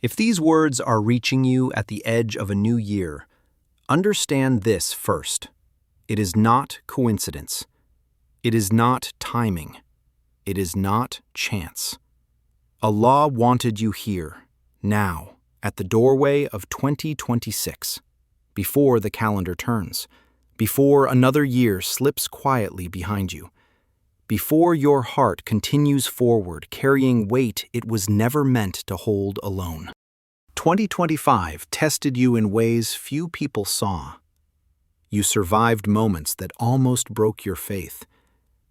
If these words are reaching you at the edge of a new year, understand this first. It is not coincidence. It is not timing. It is not chance. Allah wanted you here, now, at the doorway of 2026, before the calendar turns, before another year slips quietly behind you, before your heart continues forward carrying weight it was never meant to hold alone. 2025 tested you in ways few people saw. You survived moments that almost broke your faith,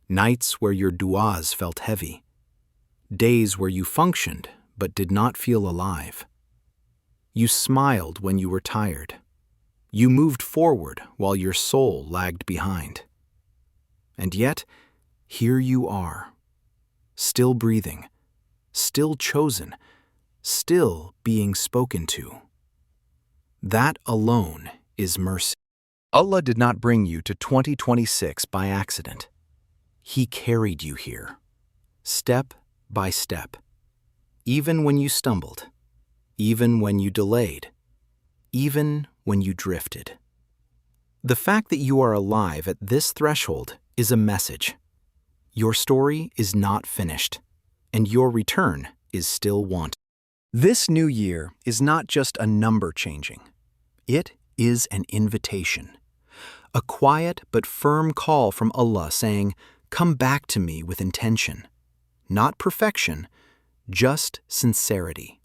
nights where your du'as felt heavy, days where you functioned but did not feel alive. You smiled when you were tired. You moved forward while your soul lagged behind. And yet, here you are, still breathing, still chosen, still being spoken to. That alone is mercy. Allah did not bring you to 2026 by accident. He carried you here, step by step, even when you stumbled, even when you delayed, even when you drifted. The fact that you are alive at this threshold is a message. Your story is not finished, and your return is still wanted. This new year is not just a number changing. It is an invitation, a quiet but firm call from Allah saying, "Come back to me with intention." Not perfection, just sincerity.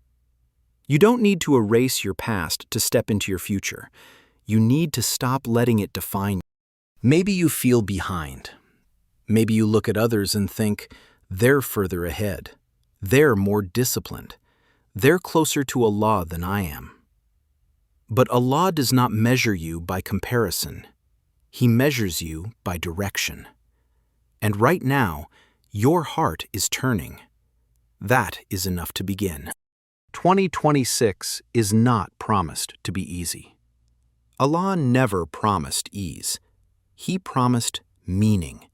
You don't need to erase your past to step into your future. You need to stop letting it define you. Maybe you feel behind. Maybe you look at others and think, they're further ahead. They're more disciplined. They're closer to Allah than I am. But Allah does not measure you by comparison. He measures you by direction. And right now, your heart is turning. That is enough to begin. 2026 is not promised to be easy. Allah never promised ease. He promised meaning.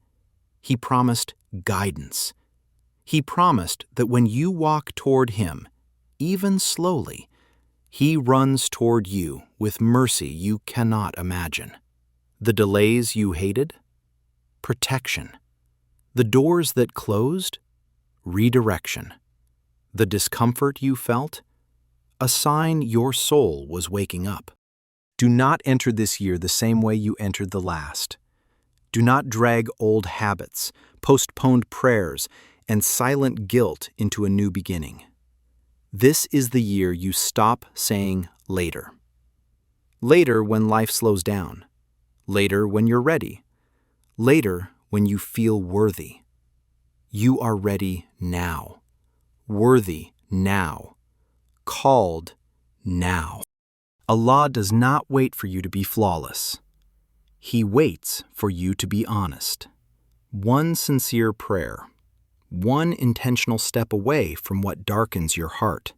He promised guidance. He promised that when you walk toward Him, even slowly, He runs toward you with mercy you cannot imagine. The delays you hated? Protection. The doors that closed? Redirection. The discomfort you felt? A sign your soul was waking up. Do not enter this year the same way you entered the last. Do not drag old habits, postponed prayers, and silent guilt into a new beginning. This is the year you stop saying later. Later when life slows down. Later when you're ready. Later when you feel worthy. You are ready now. Worthy now. Called now. Allah does not wait for you to be flawless. He waits for you to be honest. One sincere prayer. One intentional step away from what darkens your heart.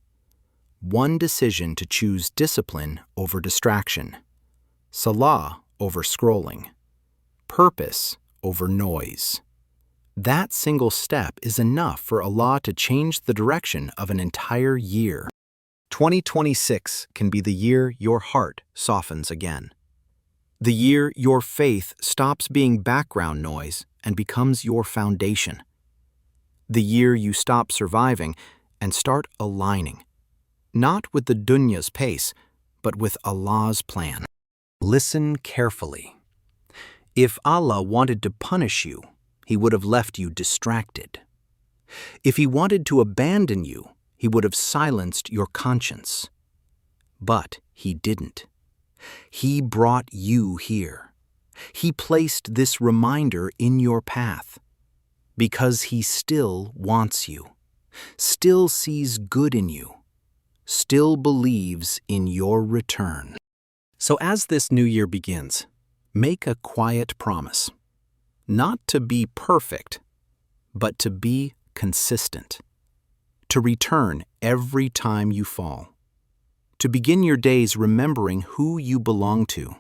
One decision to choose discipline over distraction. Salah over scrolling. Purpose over noise. That single step is enough for Allah to change the direction of an entire year. 2026 can be the year your heart softens again. The year your faith stops being background noise and becomes your foundation. The year you stop surviving and start aligning, not with the dunya's pace, but with Allah's plan. Listen carefully. If Allah wanted to punish you, He would have left you distracted. If He wanted to abandon you, He would have silenced your conscience. But He didn't. He brought you here. He placed this reminder in your path. Because He still wants you, still sees good in you, still believes in your return. So as this new year begins, make a quiet promise. Not to be perfect, but to be consistent. To return every time you fall. To begin your days remembering who you belong to.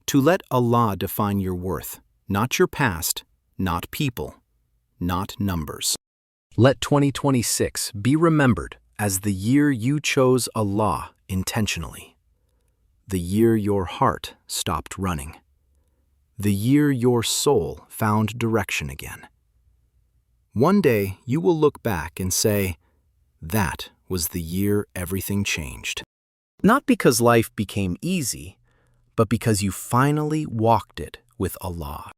To let Allah define your worth, not your past, not people, not numbers. Let 2026 be remembered as the year you chose Allah intentionally, the year your heart stopped running, the year your soul found direction again. One day you will look back and say, that was the year everything changed. Not because life became easy, but because you finally walked it with Allah.